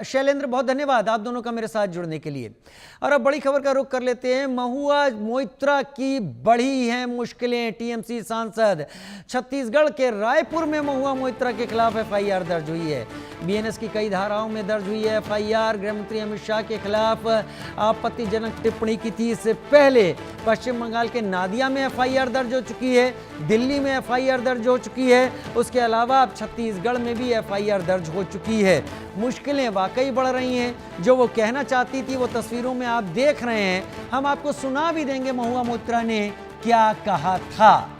शैलेंद्र, बहुत धन्यवाद आप दोनों का मेरे साथ जुड़ने के लिए। और अब बड़ी खबर का रुख कर लेते हैं। महुआ मोइत्रा की बढ़ी हैं मुश्किलें। टीएमसी सांसद छत्तीसगढ़ के रायपुर में महुआ मोइत्रा के खिलाफ एफआईआर दर्ज हुई है। बीएनएस की कई धाराओं में दर्ज हुई है एफआईआर। गृहमंत्री अमित शाह के खिलाफ आपत्तिजनक टिप्पणी की थी। इससे पहले पश्चिम बंगाल के नादिया में एफआईआर दर्ज हो चुकी है, दिल्ली में एफआईआर दर्ज हो चुकी है, उसके अलावा अब छत्तीसगढ़ में भी एफआईआर दर्ज हो चुकी है। मुश्किलें वाकई बढ़ रही हैं। जो वो कहना चाहती थी वो तस्वीरों में आप देख रहे हैं। हम आपको सुना भी देंगे महुआ मोइत्रा ने क्या कहा था।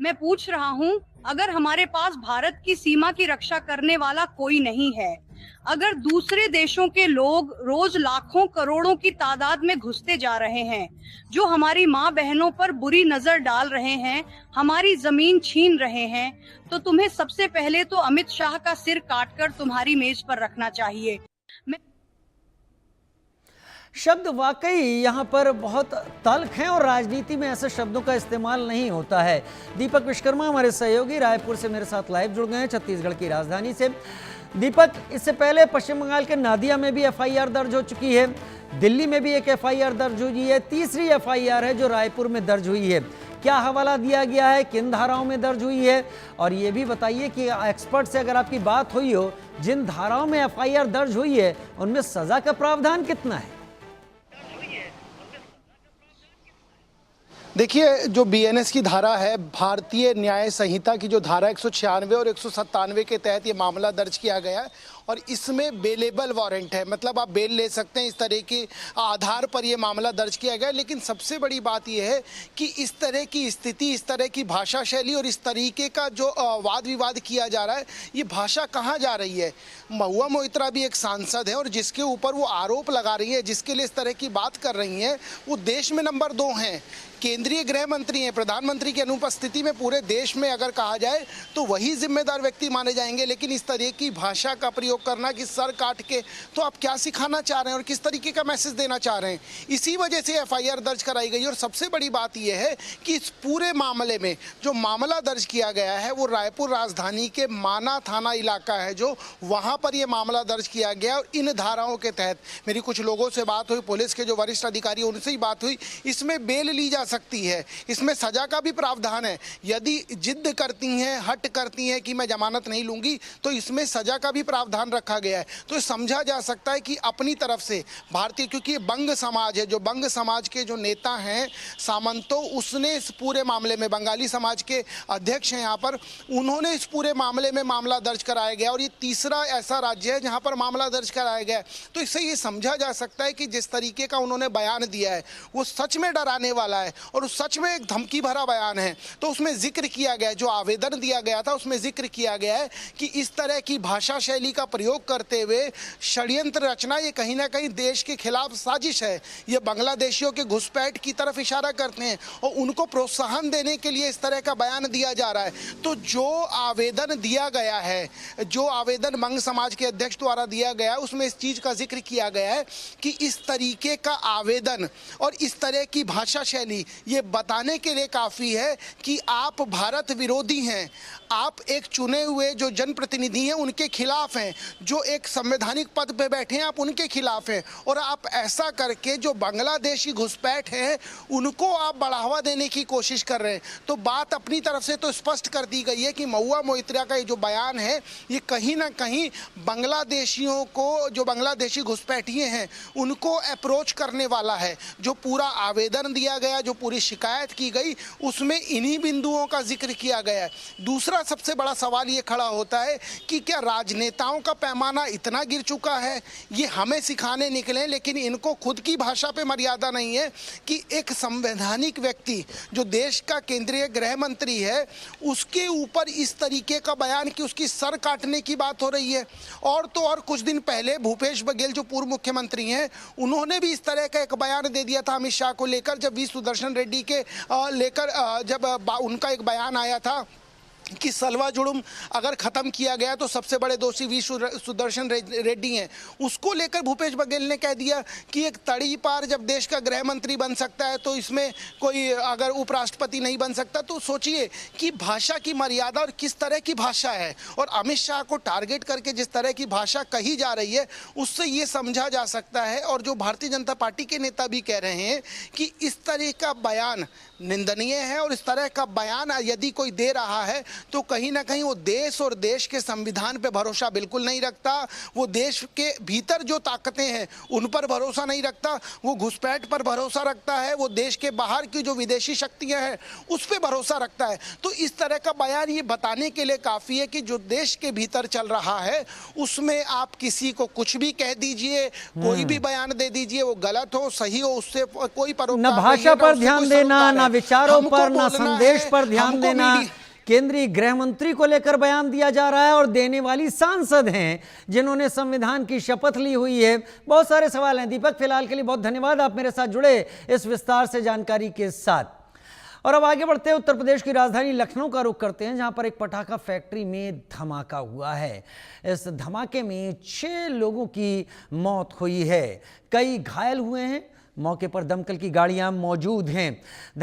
मैं पूछ रहा हूं, अगर हमारे पास भारत की सीमा की रक्षा करने वाला कोई नहीं है, अगर दूसरे देशों के लोग रोज लाखों करोड़ों की तादाद में घुसते जा रहे हैं, जो हमारी माँ बहनों पर बुरी नजर डाल रहे हैं, हमारी जमीन छीन रहे हैं, तो तुम्हें सबसे पहले तो अमित शाह का सिर काटकर तुम्हारी मेज पर रखना चाहिए। शब्द वाकई यहाँ पर बहुत तल्ख हैं और राजनीति में ऐसे शब्दों का इस्तेमाल नहीं होता है। दीपक विश्वकर्मा हमारे सहयोगी रायपुर से मेरे साथ लाइव जुड़ गए हैं, छत्तीसगढ़ की राजधानी से। दीपक, इससे पहले पश्चिम बंगाल के नादिया में भी एफआईआर दर्ज हो चुकी है, दिल्ली में भी एक एफआईआर दर्ज हुई है, तीसरी एफआईआर है जो रायपुर में दर्ज हुई है। क्या हवाला दिया गया है, किन धाराओं में दर्ज हुई है, और ये भी बताइए कि एक्सपर्ट से अगर आपकी बात हुई हो, जिन धाराओं में एफआईआर दर्ज हुई है उनमें सजा का प्रावधान कितना है? देखिए, जो बीएनएस की धारा है, भारतीय न्याय संहिता की जो धारा 196 और 197 के तहत ये मामला दर्ज किया गया है और इसमें बेलेबल वारंट है, मतलब आप बेल ले सकते हैं। इस तरह के आधार पर ये मामला दर्ज किया गया है। लेकिन सबसे बड़ी बात यह है कि इस तरह की स्थिति, इस तरह की भाषा शैली और इस तरीके का जो वाद विवाद किया जा रहा है, ये भाषा कहाँ जा रही है। महुआ मोइत्रा भी एक सांसद है और जिसके ऊपर वो आरोप लगा रही है, जिसके लिए इस तरह की बात कर रही हैं, वो देश में नंबर 2 हैं, केंद्रीय गृह मंत्री हैं। प्रधानमंत्री की अनुपस्थिति में पूरे देश में अगर कहा जाए तो वही जिम्मेदार व्यक्ति माने जाएंगे। लेकिन इस तरह की भाषा का प्रयोग करना कि सर काट के, तो आप क्या सिखाना चाह रहे हैं और किस तरीके का मैसेज देना चाह रहे हैं, इसी वजह से एफआईआर दर्ज कराई गई। और सबसे बड़ी बात यह है कि इस पूरे मामले में जो मामला दर्ज किया गया है वो रायपुर राजधानी के माना थाना इलाका है, जो वहां पर यह मामला दर्ज किया गया। और इन धाराओं के तहत मेरी कुछ लोगों से बात हुई, पुलिस के जो वरिष्ठ अधिकारी उनसे ही बात हुई, इसमें बेल ली जा सकती है, इसमें सजा का भी प्रावधान है। यदि जिद करती हैं, हट करती हैं कि मैं जमानत नहीं लूंगी, तो इसमें सजा का भी प्रावधान रखा गया है। तो समझा जा सकता है कि अपनी तरफ से भारतीय, क्योंकि बंग समाज है, जो बंग समाज के जो नेता हैं सामंतो, उसने इस पूरे मामले में, बंगाली समाज के अध्यक्ष हैं यहाँ पर, उन्होंने इस पूरे मामले में मामला दर्ज कराया गया और ये तीसरा ऐसा राज्य है जहाँ पर मामला दर्ज कराया गया है। तो इससे ये समझा जा सकता है कि जिस तरीके का उन्होंने बयान दिया है वो सच में डराने वाला है और सच में एक धमकी भरा बयान है। तो उसमें जिक्र किया गया, जो आवेदन दिया गया था उसमें जिक्र किया गया है कि इस तरह की भाषा शैली का प्रयोग करते हुए षड्यंत्र रचना, ये कहीं ना कहीं देश के खिलाफ साजिश है। ये बांग्लादेशियों के घुसपैठ की तरफ इशारा करते हैं और उनको प्रोत्साहन देने के लिए इस तरह का बयान दिया जा रहा है। तो जो आवेदन दिया गया है, जो आवेदन बंग समाज के अध्यक्ष द्वारा दिया गया, उसमें इस चीज का जिक्र किया गया है कि इस तरीके का आवेदन और इस तरह की भाषा शैली ये बताने के लिए काफी है कि आप भारत विरोधी हैं, आप एक चुने हुए जो जनप्रतिनिधि हैं उनके खिलाफ हैं, जो एक संवैधानिक पद पे बैठे हैं आप उनके खिलाफ हैं, और आप ऐसा करके जो बांग्लादेशी घुसपैठ हैं उनको आप बढ़ावा देने की कोशिश कर रहे हैं। तो बात अपनी तरफ से तो स्पष्ट कर दी गई है कि महुआ मोइत्रा का ये जो बयान है ये कहीं ना कहीं बांग्लादेशियों को, जो बांग्लादेशी घुसपैठिए हैं उनको अप्रोच करने वाला है। जो पूरा आवेदन दिया गया, जो पूरी शिकायत की गई, उसमें इन्हीं बिंदुओं का जिक्र किया गया है। दूसरा सबसे बड़ा सवाल ये खड़ा होता है कि क्या राजनेताओं का पैमाना इतना गिर चुका है, ये हमें सिखाने निकले, लेकिन इनको खुद की भाषा पे मर्यादा नहीं है कि एक संवैधानिक व्यक्ति जो देश का केंद्रीय गृह मंत्री है उसके ऊपर इस तरीके का बयान कि उसकी सर काटने की बात हो रही है। और तो और कुछ दिन पहले भूपेश बघेल जो पूर्व मुख्यमंत्री हैं उन्होंने भी इस तरह का एक बयान दे दिया था अमित शाह को लेकर, जब वी सुदर्शन रेड्डी के लेकर जब उनका एक बयान आया था कि सलवा जुर्म अगर खत्म किया गया तो सबसे बड़े दोषी वी सुदर्शन रेड्डी हैं, उसको लेकर भूपेश बघेल ने कह दिया कि एक तड़ी पार जब देश का गृह मंत्री बन सकता है तो इसमें कोई अगर उपराष्ट्रपति नहीं बन सकता। तो सोचिए कि भाषा की मर्यादा और किस तरह की भाषा है, और अमित शाह को टारगेट करके जिस तरह की भाषा कही जा रही है उससे ये समझा जा सकता है, और जो भारतीय जनता पार्टी के नेता भी कह रहे हैं कि इस तरह का बयान निंदनीय है, और इस तरह का बयान यदि कोई दे रहा है तो कहीं ना कहीं वो देश और देश के संविधान पे भरोसा बिल्कुल नहीं रखता, वो देश के भीतर जो ताकतें हैं उन पर भरोसा नहीं रखता, वो घुसपैठ पर भरोसा रखता है, वो देश के बाहर की जो विदेशी शक्तियां हैं उस पर भरोसा रखता है। तो इस तरह का बयान ये बताने के लिए काफ़ी है कि जो देश के भीतर चल रहा है उसमें आप किसी को कुछ भी कह दीजिए, कोई भी बयान दे दीजिए, वो गलत हो सही हो, उससे कोई परोपकार न भाषा पर ध्यान देना, न विचारों पर, न संदेश पर ध्यान देना। केंद्रीय गृह मंत्री को लेकर बयान दिया जा रहा है और देने वाली सांसद हैं जिन्होंने संविधान की शपथ ली हुई है। बहुत सारे सवाल हैं। दीपक, फिलहाल के लिए बहुत धन्यवाद, आप मेरे साथ जुड़े इस विस्तार से जानकारी के साथ। और अब आगे बढ़ते हैं, उत्तर प्रदेश की राजधानी लखनऊ का रुख करते हैं, जहां पर एक पटाखा फैक्ट्री में धमाका हुआ है। इस धमाके में 6 लोगों की मौत हुई है, कई घायल हुए हैं। मौके पर दमकल की गाड़ियां मौजूद हैं।